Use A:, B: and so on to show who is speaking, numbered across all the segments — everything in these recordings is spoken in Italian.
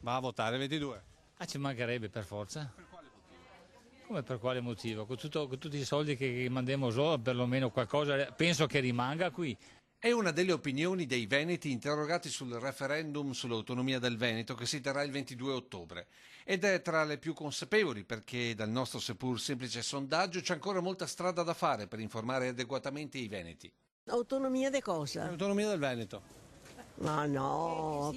A: Va a votare il 22?
B: Ah, ci mancherebbe per forza. Per quale motivo? Come per quale motivo? Con tutti i soldi che mandiamo giù, perlomeno qualcosa penso che rimanga qui.
A: È una delle opinioni dei veneti interrogati sul referendum sull'autonomia del Veneto che si terrà il 22 ottobre. Ed è tra le più consapevoli perché dal nostro seppur semplice sondaggio c'è ancora molta strada da fare per informare adeguatamente i veneti.
C: Autonomia di cosa?
A: L'autonomia del Veneto.
C: Ma no,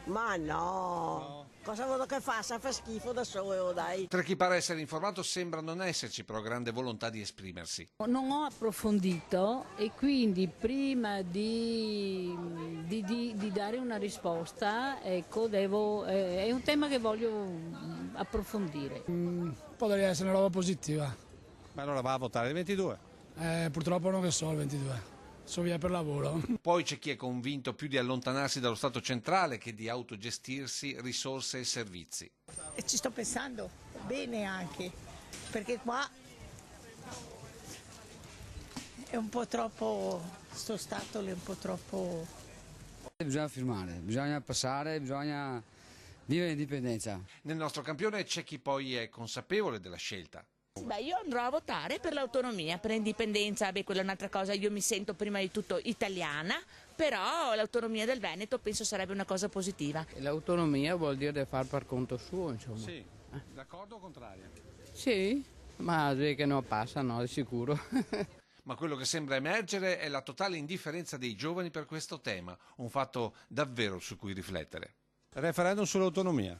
C: ma no, cosa vuoi che faccia? Fa schifo da solo, dai.
A: Tra chi pare essere informato sembra non esserci però grande volontà di esprimersi.
D: Non ho approfondito e quindi prima di dare una risposta, ecco, è un tema che voglio approfondire.
E: Potrebbe essere una roba positiva.
A: Ma allora va a votare il 22?
E: Purtroppo non che so il 22. So via per lavoro.
A: Poi c'è chi è convinto più di allontanarsi dallo Stato centrale che di autogestirsi risorse e servizi.
F: E ci sto pensando bene anche, perché qua è un po' troppo, sto Stato è un po' troppo...
G: Bisogna firmare, bisogna passare, bisogna vivere l'indipendenza.
A: Nel nostro campione c'è chi poi è consapevole della scelta.
H: Beh, io andrò a votare per l'autonomia, per l'indipendenza, beh, quella è un'altra cosa, io mi sento prima di tutto italiana, però l'autonomia del Veneto penso sarebbe una cosa positiva.
I: L'autonomia vuol dire far per conto suo, insomma.
A: Sì, d'accordo o contrario?
I: Sì, ma che non passa, no, di sicuro.
A: Ma quello che sembra emergere è la totale indifferenza dei giovani per questo tema, un fatto davvero su cui riflettere.
J: Referendum sull'autonomia?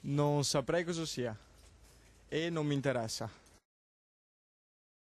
J: Non saprei cosa sia e non mi interessa.